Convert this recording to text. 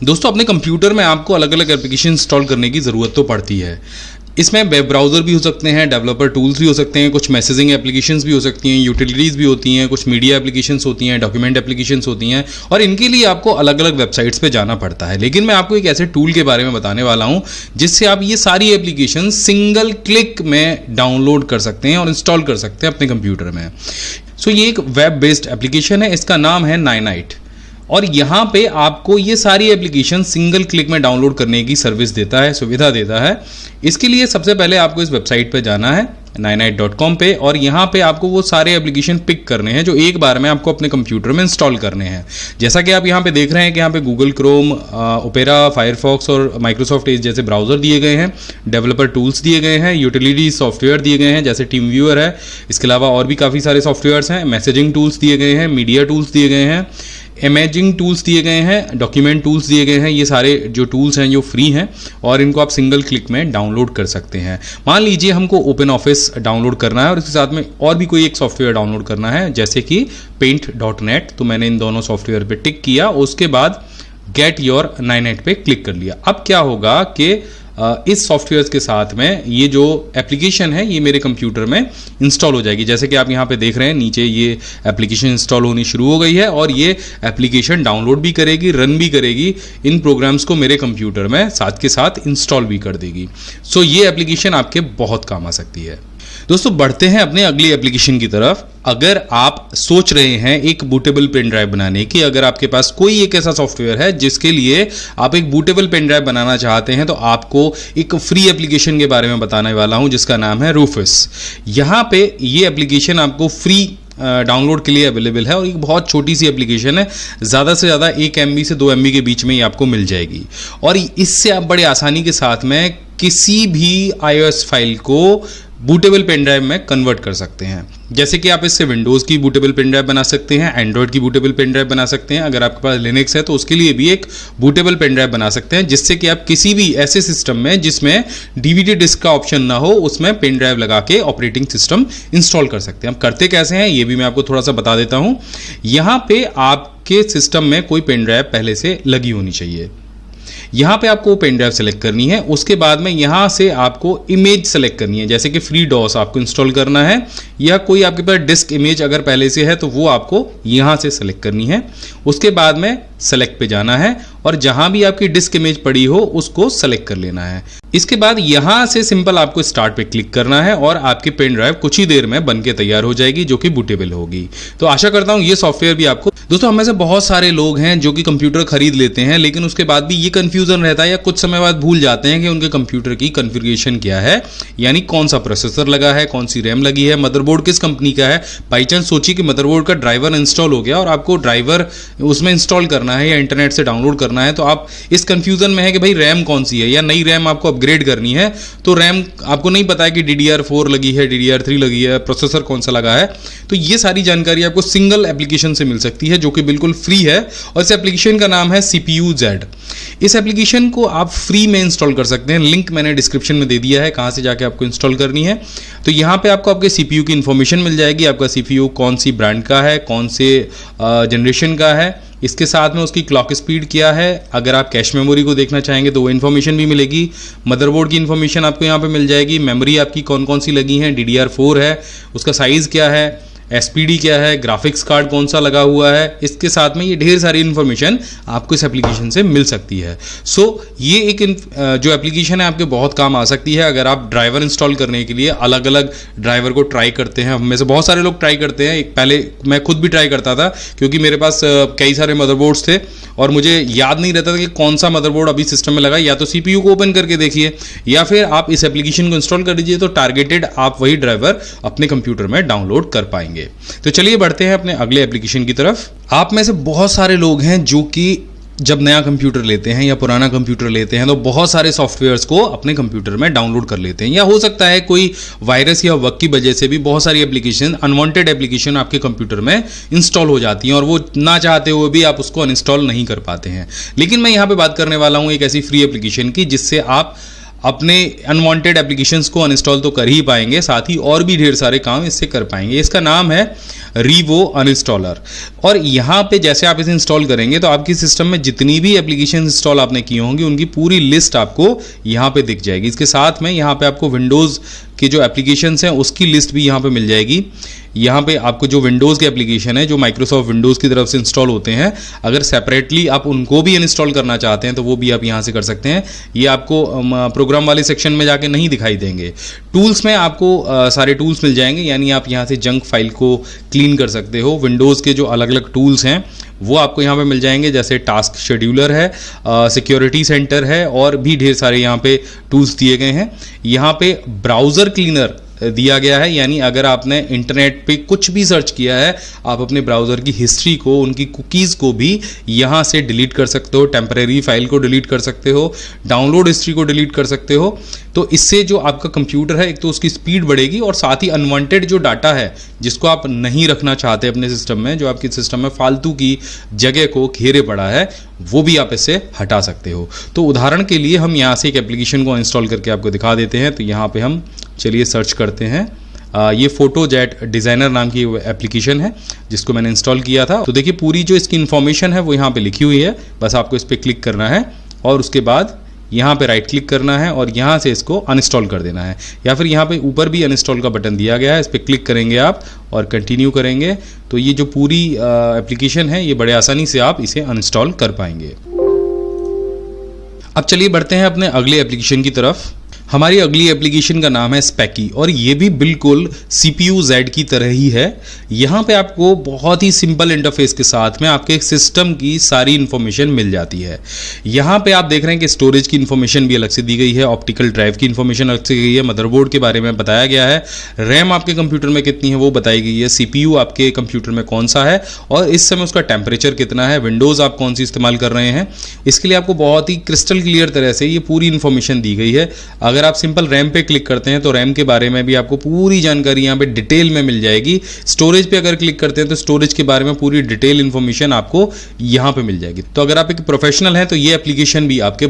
दोस्तों अपने कंप्यूटर में आपको अलग अलग एप्लीकेशन इंस्टॉल करने की ज़रूरत तो पड़ती है। इसमें वेब ब्राउज़र भी हो सकते हैं, डेवलपर टूल्स भी हो सकते हैं, कुछ मैसेजिंग एप्लीकेशंस भी हो सकती हैं, यूटिलिटीज़ भी होती हैं, कुछ मीडिया एप्लीकेशंस होती हैं, डॉक्यूमेंट एप्लीकेशंस होती हैं और इनके लिए आपको अलग अलग वेबसाइट्स पे जाना पड़ता है। लेकिन मैं आपको एक ऐसे टूल के बारे में बताने वाला हूँ जिससे आप ये सारी एप्लीकेशन सिंगल क्लिक में डाउनलोड कर सकते हैं और इंस्टॉल कर सकते हैं अपने कंप्यूटर में। सो ये एक वेब बेस्ड एप्लीकेशन है, इसका नाम है नाइनाइट और यहाँ पे आपको ये सारी एप्लीकेशन सिंगल क्लिक में डाउनलोड करने की सर्विस देता है, सुविधा देता है। इसके लिए सबसे पहले आपको इस वेबसाइट पे जाना है nainite.com पे और यहाँ पे आपको वो सारे एप्लीकेशन पिक करने हैं जो एक बार में आपको अपने कंप्यूटर में इंस्टॉल करने हैं। जैसा कि आप यहाँ पे देख रहे हैं कि यहाँ पे गूगल क्रोम, ओपेरा, फायरफॉक्स और माइक्रोसॉफ्ट एज जैसे ब्राउजर दिए गए हैं, डेवलपर टूल्स दिए गए हैं, यूटिलिटी सॉफ्टवेयर दिए गए हैं जैसे टीम व्यूअर है। इसके अलावा और भी काफ़ी सारे सॉफ्टवेयर्स हैं, मैसेजिंग टूल्स दिए गए हैं, मीडिया टूल्स दिए गए हैं, इमेजिंग टूल्स दिए गए हैं, डॉक्यूमेंट टूल्स दिए गए हैं। ये सारे जो टूल्स हैं जो फ्री हैं और इनको आप सिंगल क्लिक में डाउनलोड कर सकते हैं। मान लीजिए हमको ओपन ऑफिस डाउनलोड करना है और इसके साथ में और भी कोई एक सॉफ्टवेयर डाउनलोड करना है जैसे कि paint.net, तो मैंने इन दोनों सॉफ्टवेयर पे टिक किया, उसके बाद गेट योर नाइनाइट पे क्लिक कर लिया। अब क्या होगा कि इस सॉफ्टवेयर के साथ में ये जो एप्लीकेशन है ये मेरे कंप्यूटर में इंस्टॉल हो जाएगी। जैसे कि आप यहाँ पे देख रहे हैं नीचे ये एप्लीकेशन इंस्टॉल होनी शुरू हो गई है और ये एप्लीकेशन डाउनलोड भी करेगी, रन भी करेगी, इन प्रोग्राम्स को मेरे कंप्यूटर में साथ के साथ इंस्टॉल भी कर देगी। सो ये एप्लीकेशन आपके बहुत काम आ सकती है। दोस्तों बढ़ते हैं अपने अगली एप्लीकेशन की तरफ। अगर आप सोच रहे हैं एक बूटेबल पेन ड्राइव बनाने की, अगर आपके पास कोई एक ऐसा सॉफ्टवेयर है जिसके लिए आप एक बूटेबल पेन ड्राइव बनाना चाहते हैं, तो आपको एक फ्री एप्लीकेशन के बारे में बताने वाला हूं जिसका नाम है रूफस। यहां पे ये एप्लीकेशन आपको फ्री डाउनलोड के लिए अवेलेबल है और एक बहुत छोटी सी एप्लीकेशन है, ज़्यादा से ज़्यादा 1 MB से 2 MB के बीच में ये आपको मिल जाएगी और इससे आप बड़े आसानी के साथ में किसी भी iOS फाइल को बूटेबल पेन ड्राइव में कन्वर्ट कर सकते हैं। जैसे कि आप इससे विंडोज़ की बूटेबल पेन ड्राइव बना सकते हैं, एंड्रॉयड की बूटेबल पेन ड्राइव बना सकते हैं, अगर आपके पास लिनक्स है तो उसके लिए भी एक बूटेबल पेन ड्राइव बना सकते हैं जिससे कि आप किसी भी ऐसे सिस्टम में जिसमें DVD डिस्क का ऑप्शन ना हो उसमें पेन ड्राइव लगा के ऑपरेटिंग सिस्टम इंस्टॉल कर सकते हैं। अब करते कैसे हैं ये भी मैं आपको थोड़ा सा बता देता हूँ। यहाँ पे आपके सिस्टम में कोई पेन ड्राइव पहले से लगी होनी चाहिए। यहाँ पे आपको पेन ड्राइव सेलेक्ट करनी है, उसके बाद में यहाँ से आपको इमेज सेलेक्ट करनी है, जैसे कि फ्री डॉस आपको इंस्टॉल करना है या कोई आपके पास डिस्क इमेज अगर पहले से है तो वो आपको यहाँ से सेलेक्ट करनी है। उसके बाद में सेलेक्ट पे जाना है और जहां भी आपकी डिस्क इमेज पड़ी हो उसको सेलेक्ट कर लेना है। इसके बाद यहां से सिंपल आपको स्टार्ट पे क्लिक करना है और आपकी पेन ड्राइव कुछ ही देर में बनके तैयार हो जाएगी जो कि बूटेबल होगी। तो आशा करता हूं ये सॉफ्टवेयर भी आपको। दोस्तों हम में से बहुत सारे लोग हैं जो कि कंप्यूटर खरीद लेते हैं लेकिन उसके बाद भी ये कंफ्यूजन रहता है या कुछ समय बाद भूल जाते हैं कि उनके कंप्यूटर की कॉन्फ़िगरेशन क्या है, यानी कौन सा प्रोसेसर लगा है, कौन सी रैम लगी है, मदरबोर्ड किस कंपनी का है। बाई चांस सोचिए कि मदरबोर्ड का ड्राइवर इंस्टॉल हो गया और आपको ड्राइवर उसमें इंस्टॉल करना है या इंटरनेट से डाउनलोड करना है, तो आप इस कंफ्यूजन में है कि भाई रैम कौन सी है या नई रैम आपको अपग्रेड करनी है, तो रैम आपको नहीं पता है कि DDR4 लगी है, DDR3 लगी है, प्रोसेसर कौन सा लगा है। तो ये सारी जानकारी आपको सिंगल एप्लीकेशन से मिल सकती है जो कि बिल्कुल फ्री है और इस एप्लीकेशन का नाम है CPU-Z। इस एप्लीकेशन को आप फ्री में इंस्टॉल कर सकते हैं, लिंक मैंने डिस्क्रिप्शन में दे दिया है कहां से जाके आपको इंस्टॉल करनी है। तो यहां पे आपको आपके CPU की इंफॉर्मेशन मिल जाएगी, आपका CPU कौन सी ब्रांड का है, कौन से जनरेशन का है, इसके साथ में उसकी क्लॉक स्पीड क्या है, अगर आप कैश मेमोरी को देखना चाहेंगे तो वो इन्फॉर्मेशन भी मिलेगी, मदरबोर्ड की इन्फॉर्मेशन आपको यहाँ पे मिल जाएगी, मेमोरी आपकी कौन कौन सी लगी है, DDR4 है, उसका साइज़ क्या है, SPD क्या है, ग्राफिक्स कार्ड कौन सा लगा हुआ है, इसके साथ में ये ढेर सारी इन्फॉर्मेशन आपको इस एप्लीकेशन से मिल सकती है। सो ये एक जो एप्लीकेशन है आपके बहुत काम आ सकती है अगर आप ड्राइवर इंस्टॉल करने के लिए अलग अलग ड्राइवर को ट्राई करते हैं। हम में से बहुत सारे लोग ट्राई करते हैं, पहले मैं खुद भी ट्राई करता था क्योंकि मेरे पास कई सारे मदरबोर्ड्स थे और मुझे याद नहीं रहता था कि कौन सा मदरबोर्ड अभी सिस्टम में लगा। या तो CPU को ओपन करके देखिए या फिर आप इस एप्लीकेशन को इंस्टॉल कर दीजिए, तो टारगेटेड आप वही ड्राइवर अपने कंप्यूटर में डाउनलोड कर पाएंगे। तो चलिए बढ़ते हैं अपने अगले एप्लीकेशन की तरफ। आप में से बहुत सारे लोग हैं जो कि जब नया कंप्यूटर लेते हैं या पुराना कंप्यूटर लेते हैं तो बहुत सारे सॉफ्टवेयर्स को अपने कंप्यूटर में डाउनलोड कर लेते हैं, या हो सकता है कोई वायरस या बग की वजह से भी बहुत सारी एप्लीकेशन, अनवांटेड एप्लीकेशन आपके कंप्यूटर में इंस्टॉल हो जाती हैं और वो ना चाहते हुए भी आप उसको अनइंस्टॉल नहीं कर पाते हैं। लेकिन मैं यहाँ पे बात करने वाला हूँ एक ऐसी फ्री एप्लीकेशन की जिससे आप अपने अनवांटेड एप्लीकेशंस को अनइंस्टॉल तो कर ही पाएंगे, साथ ही और भी ढेर सारे काम इससे कर पाएंगे। इसका नाम है रीवो अनइंस्टॉलर। और यहाँ पे जैसे आप इसे इंस्टॉल करेंगे तो आपकी सिस्टम में जितनी भी एप्लीकेशन इंस्टॉल आपने की होंगी उनकी पूरी लिस्ट आपको यहाँ पे दिख जाएगी। इसके साथ में यहाँ पे आपको विंडोज़ की जो एप्लीकेशंस हैं उसकी लिस्ट भी यहाँ पे मिल जाएगी। यहाँ पे आपको जो विंडोज़ के एप्लीकेशन है जो माइक्रोसॉफ्ट विंडोज़ की तरफ से इंस्टॉल होते हैं, अगर सेपरेटली आप उनको भी इंस्टॉल करना चाहते हैं तो वो भी आप यहाँ से कर सकते हैं। ये आपको प्रोग्राम वाले सेक्शन में जाके नहीं दिखाई देंगे। टूल्स में आपको सारे टूल्स मिल जाएंगे, यानी आप यहाँ से जंक फाइल को क्लीन कर सकते हो। विंडोज़ के जो अलग अलग टूल्स हैं वो आपको यहाँ पे मिल जाएंगे, जैसे टास्क शेड्यूलर है, सिक्योरिटी सेंटर है, और भी ढेर सारे यहाँ पे टूल्स दिए गए हैं। यहाँ पे ब्राउज़र क्लीनर दिया गया है, यानी अगर आपने इंटरनेट पे कुछ भी सर्च किया है आप अपने ब्राउज़र की हिस्ट्री को, उनकी कुकीज़ को भी यहाँ से डिलीट कर सकते हो, टेम्परेरी फाइल को डिलीट कर सकते हो, डाउनलोड हिस्ट्री को डिलीट कर सकते हो। तो इससे जो आपका कंप्यूटर है एक तो उसकी स्पीड बढ़ेगी, और साथ ही अनवांटेड जो डाटा है जिसको आप नहीं रखना चाहते अपने सिस्टम में, जो आपकी सिस्टम में फालतू की जगह को घेरे पड़ा है, वो भी आप इससे हटा सकते हो। तो उदाहरण के लिए हम यहाँ से एक एप्लीकेशन को इंस्टॉल करके आपको दिखा देते हैं। तो यहाँ पे हम चलिए सर्च करते हैं। ये फोटोजेट डिज़ाइनर नाम की एप्लीकेशन है जिसको मैंने इंस्टॉल किया था। तो देखिए पूरी जो इसकी इन्फॉर्मेशन है वो यहाँ पे लिखी हुई है, बस आपको इस पर क्लिक करना है और उसके बाद यहाँ पे राइट क्लिक करना है और यहाँ से इसको अनइंस्टॉल कर देना है, या फिर यहाँ पे ऊपर भी अनइंस्टॉल का बटन दिया गया है, इस पर क्लिक करेंगे आप और कंटिन्यू करेंगे तो ये जो पूरी एप्लीकेशन है ये बड़े आसानी से आप इसे अनइंस्टॉल कर पाएंगे। अब चलिए बढ़ते हैं अपने अगले एप्लीकेशन की तरफ। हमारी अगली एप्लीकेशन का नाम है स्पेकी, और ये भी बिल्कुल CPU Z की तरह ही है। यहाँ पे आपको बहुत ही सिंपल इंटरफेस के साथ में आपके सिस्टम की सारी इन्फॉर्मेशन मिल जाती है। यहाँ पे आप देख रहे हैं कि स्टोरेज की इन्फॉर्मेशन भी अलग से दी गई है, ऑप्टिकल ड्राइव की इन्फॉर्मेशन अलग से दी गई है, मदरबोर्ड के बारे में बताया गया है, रैम आपके कंप्यूटर में कितनी है वो बताई गई है, CPU आपके कंप्यूटर में कौन सा है और इस समय उसका टेम्परेचर कितना है, विंडोज़ आप कौन सी इस्तेमाल कर रहे हैं, इसके लिए आपको बहुत ही क्रिस्टल क्लियर तरह से ये पूरी इन्फॉर्मेशन दी गई है। अगर आप सिंपल रैम पे क्लिक करते हैं तो रैम के बारे में भी आपको पूरी जानकारी यहाँ पे डिटेल में मिल जाएगी। स्टोरेज पे अगर क्लिक करते हैं तो स्टोरेज के बारे में पूरी डिटेल इन्फॉर्मेशन आपको यहाँ पे मिल जाएगी। तो अगर आप एक प्रोफेशनल हैं तो ये एप्लीकेशन भी आपके